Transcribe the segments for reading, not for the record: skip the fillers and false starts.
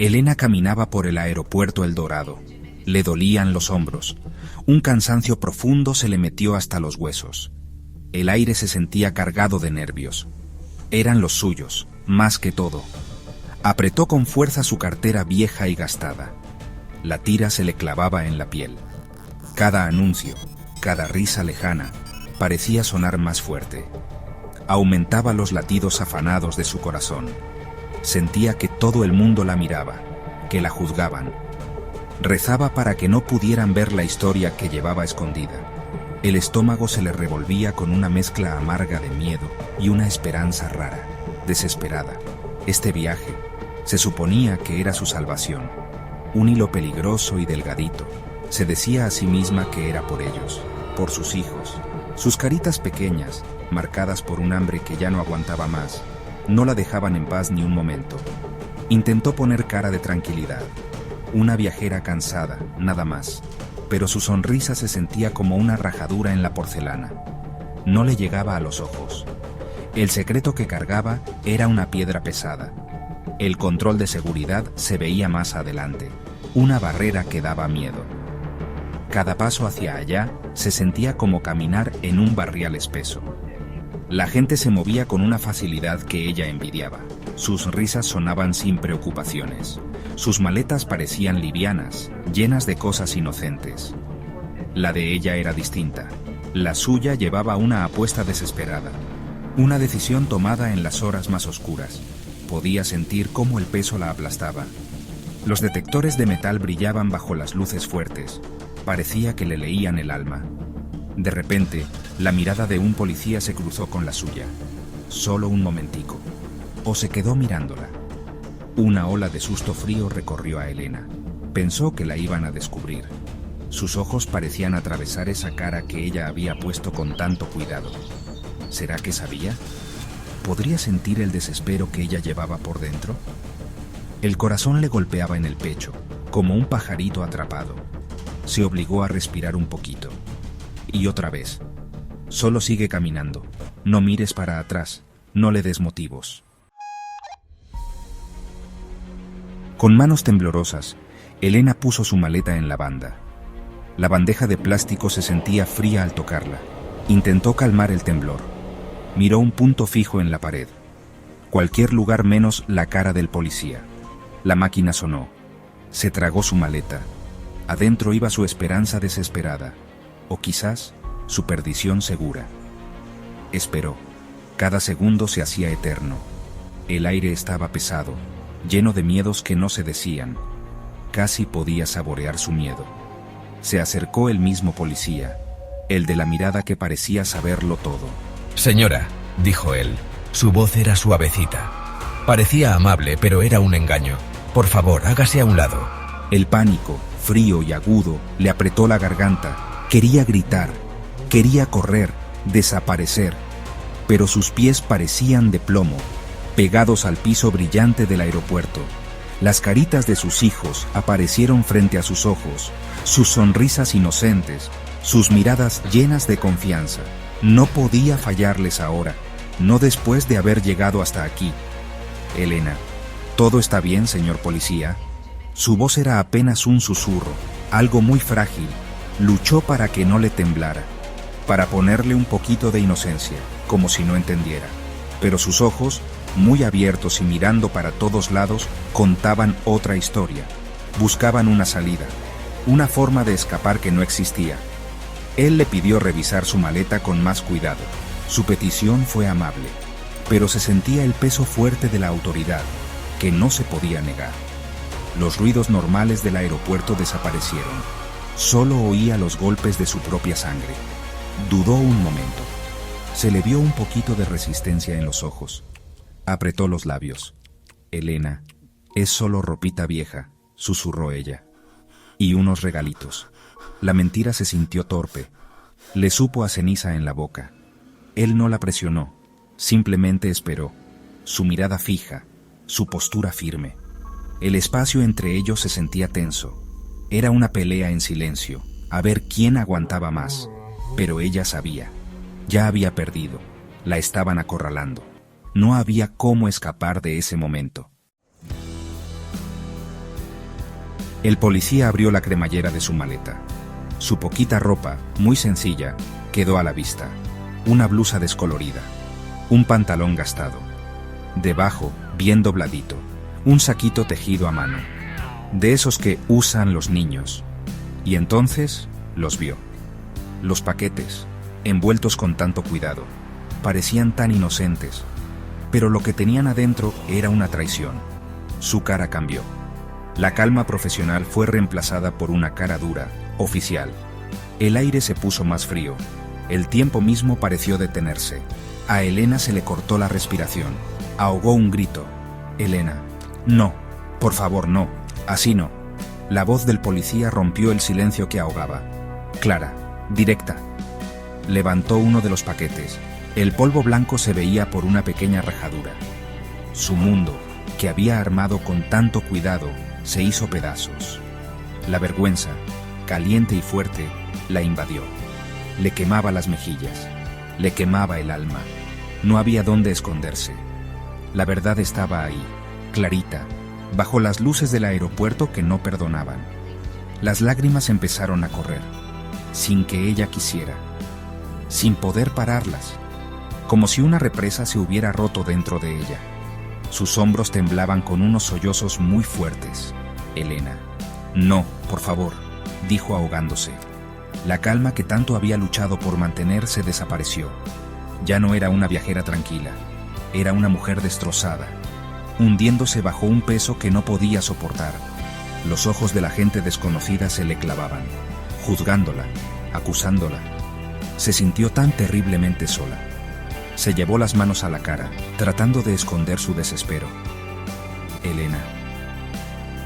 Elena caminaba por el aeropuerto El Dorado. Le dolían los hombros. Un cansancio profundo se le metió hasta los huesos. El aire se sentía cargado de nervios. Eran los suyos, más que todo. Apretó con fuerza su cartera vieja y gastada. La tira se le clavaba en la piel. Cada anuncio, cada risa lejana, parecía sonar más fuerte. Aumentaba los latidos afanados de su corazón. Sentía que todo el mundo la miraba, que la juzgaban. Rezaba para que no pudieran ver la historia que llevaba escondida. El estómago se le revolvía con una mezcla amarga de miedo y una esperanza rara, desesperada. Este viaje se suponía que era su salvación. Un hilo peligroso y delgadito. Se decía a sí misma que era por ellos, por sus hijos. Sus caritas pequeñas, marcadas por un hambre que ya no aguantaba más, no la dejaban en paz ni un momento. Intentó poner cara de tranquilidad. Una viajera cansada, nada más. Pero su sonrisa se sentía como una rajadura en la porcelana. No le llegaba a los ojos. El secreto que cargaba era una piedra pesada. El control de seguridad se veía más adelante. Una barrera que daba miedo. Cada paso hacia allá se sentía como caminar en un barrial espeso. La gente se movía con una facilidad que ella envidiaba. Sus risas sonaban sin preocupaciones. Sus maletas parecían livianas, llenas de cosas inocentes. La de ella era distinta. La suya llevaba una apuesta desesperada. Una decisión tomada en las horas más oscuras. Podía sentir cómo el peso la aplastaba. Los detectores de metal brillaban bajo las luces fuertes. Parecía que le leían el alma. De repente, la mirada de un policía se cruzó con la suya. Solo un momentico. O se quedó mirándola. Una ola de susto frío recorrió a Elena. Pensó que la iban a descubrir. Sus ojos parecían atravesar esa cara que ella había puesto con tanto cuidado. ¿Será que sabía? ¿Podría sentir el desespero que ella llevaba por dentro? El corazón le golpeaba en el pecho, como un pajarito atrapado. Se obligó a respirar un poquito. Y otra vez. Solo sigue caminando. No mires para atrás. No le des motivos. Con manos temblorosas, Elena puso su maleta en la banda. La bandeja de plástico se sentía fría al tocarla. Intentó calmar el temblor. Miró un punto fijo en la pared. Cualquier lugar menos la cara del policía. La máquina sonó. Se tragó su maleta. Adentro iba su esperanza desesperada. O quizás su perdición segura. Esperó. Cada segundo se hacía eterno. El aire estaba pesado, lleno de miedos que no se decían. Casi podía saborear su miedo. Se acercó el mismo policía, el de la mirada que parecía saberlo todo. Señora, dijo él, su voz era suavecita. Parecía amable, pero era un engaño. Por favor, hágase a un lado. El pánico, frío y agudo, le apretó la garganta. Quería gritar, quería correr, desaparecer, pero sus pies parecían de plomo, pegados al piso brillante del aeropuerto. Las caritas de sus hijos aparecieron frente a sus ojos, sus sonrisas inocentes, sus miradas llenas de confianza. No podía fallarles ahora, no después de haber llegado hasta aquí. Elena, ¿todo está bien, señor policía? Su voz era apenas un susurro, algo muy frágil. Luchó para que no le temblara, para ponerle un poquito de inocencia, como si no entendiera. Pero sus ojos, muy abiertos y mirando para todos lados, contaban otra historia. Buscaban una salida, una forma de escapar que no existía. Él le pidió revisar su maleta con más cuidado. Su petición fue amable, pero se sentía el peso fuerte de la autoridad, que no se podía negar. Los ruidos normales del aeropuerto desaparecieron. Solo oía los golpes de su propia sangre. Dudó un momento. Se le vio un poquito de resistencia en los ojos. Apretó los labios. Elena, es solo ropita vieja, susurró ella. Y unos regalitos. La mentira se sintió torpe. Le supo a ceniza en la boca. Él no la presionó. Simplemente esperó. Su mirada fija, su postura firme. El espacio entre ellos se sentía tenso. Era una pelea en silencio, a ver quién aguantaba más. Pero ella sabía. Ya había perdido. La estaban acorralando. No había cómo escapar de ese momento. El policía abrió la cremallera de su maleta. Su poquita ropa, muy sencilla, quedó a la vista. Una blusa descolorida, un pantalón gastado. Debajo, bien dobladito, un saquito tejido a mano. De esos que usan los niños. Y entonces los vio. Los paquetes, envueltos con tanto cuidado, parecían tan inocentes, pero lo que tenían adentro era una traición. Su cara cambió. La calma profesional fue reemplazada por una cara dura, oficial. El aire se puso más frío. El tiempo mismo pareció detenerse. A Elena se le cortó la respiración. Ahogó un grito. Elena, no, por favor, no, así no. La voz del policía rompió el silencio que ahogaba. Clara, directa. Levantó uno de los paquetes. El polvo blanco se veía por una pequeña rajadura. Su mundo, que había armado con tanto cuidado, se hizo pedazos. La vergüenza, caliente y fuerte, la invadió. Le quemaba las mejillas, le quemaba el alma. No había dónde esconderse. La verdad estaba ahí, clarita, bajo las luces del aeropuerto que no perdonaban. Las lágrimas empezaron a correr, sin que ella quisiera, sin poder pararlas, como si una represa se hubiera roto dentro de ella. Sus hombros temblaban con unos sollozos muy fuertes. Elena, no, por favor, dijo ahogándose. La calma que tanto había luchado por mantener se desapareció. Ya no era una viajera tranquila, era una mujer destrozada, hundiéndose bajo un peso que no podía soportar. Los ojos de la gente desconocida se le clavaban, juzgándola, acusándola. Se sintió tan terriblemente sola. Se llevó las manos a la cara, tratando de esconder su desespero. Elena.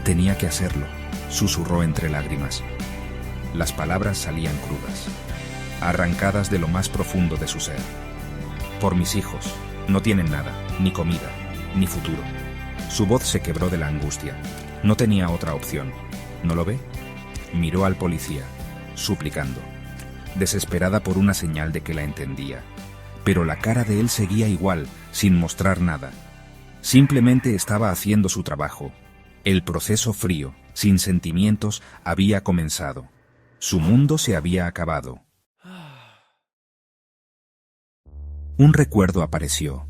Tenía que hacerlo, susurró entre lágrimas. Las palabras salían crudas, arrancadas de lo más profundo de su ser. Por mis hijos, no tienen nada, ni comida, ni futuro. Su voz se quebró de la angustia. No tenía otra opción. ¿No lo ve? Miró al policía, suplicando, desesperada por una señal de que la entendía. Pero la cara de él seguía igual, sin mostrar nada. Simplemente estaba haciendo su trabajo. El proceso frío, sin sentimientos, había comenzado. Su mundo se había acabado. Un recuerdo apareció,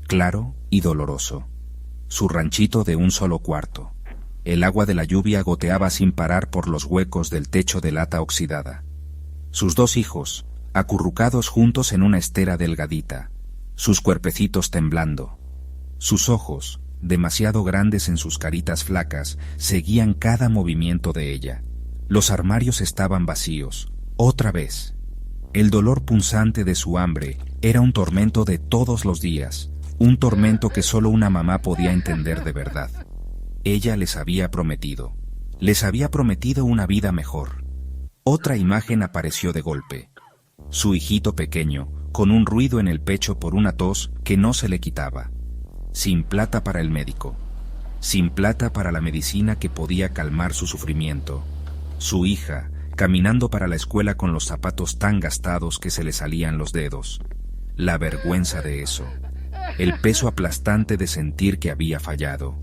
claro y doloroso. Su ranchito de un solo cuarto. El agua de la lluvia goteaba sin parar por los huecos del techo de lata oxidada. Sus dos hijos, acurrucados juntos en una estera delgadita, sus cuerpecitos temblando. Sus ojos, demasiado grandes en sus caritas flacas, seguían cada movimiento de ella. Los armarios estaban vacíos, otra vez. El dolor punzante de su hambre era un tormento de todos los días, un tormento que solo una mamá podía entender de verdad. Ella les había prometido una vida mejor. Otra imagen apareció de golpe. Su hijito pequeño, con un ruido en el pecho por una tos que no se le quitaba. Sin plata para el médico. Sin plata para la medicina que podía calmar su sufrimiento. Su hija, caminando para la escuela con los zapatos tan gastados que se le salían los dedos. La vergüenza de eso. El peso aplastante de sentir que había fallado.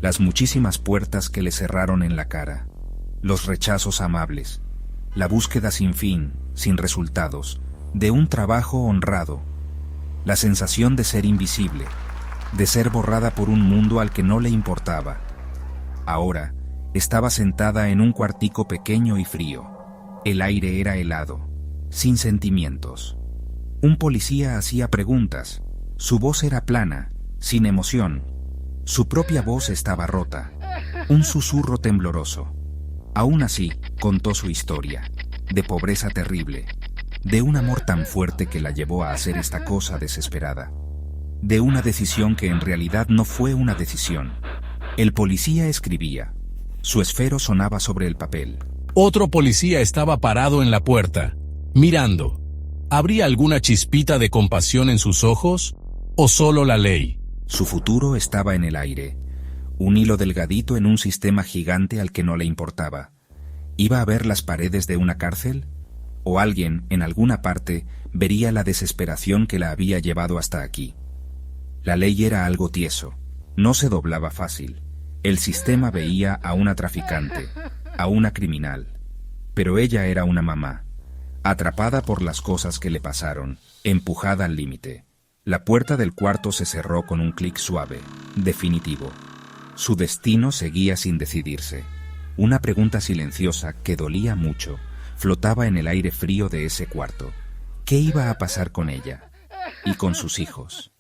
Las muchísimas puertas que le cerraron en la cara. Los rechazos amables. La búsqueda sin fin, sin resultados, de un trabajo honrado. La sensación de ser invisible, de ser borrada por un mundo al que no le importaba. Ahora, estaba sentada en un cuartico pequeño y frío. El aire era helado, sin sentimientos. Un policía hacía preguntas. Su voz era plana, sin emoción. Su propia voz estaba rota, un susurro tembloroso. Aún así, contó su historia, de pobreza terrible, de un amor tan fuerte que la llevó a hacer esta cosa desesperada, de una decisión que en realidad no fue una decisión. El policía escribía. Su esfero sonaba sobre el papel. Otro policía estaba parado en la puerta, mirando. ¿Habría alguna chispita de compasión en sus ojos? ¿O solo la ley? Su futuro estaba en el aire. Un hilo delgadito en un sistema gigante al que no le importaba. ¿Iba a ver las paredes de una cárcel? ¿O alguien, en alguna parte, vería la desesperación que la había llevado hasta aquí? La ley era algo tieso. No se doblaba fácil. El sistema veía a una traficante, a una criminal, pero ella era una mamá, atrapada por las cosas que le pasaron, empujada al límite. La puerta del cuarto se cerró con un clic suave, definitivo. Su destino seguía sin decidirse. Una pregunta silenciosa que dolía mucho flotaba en el aire frío de ese cuarto. ¿Qué iba a pasar con ella? Y con sus hijos.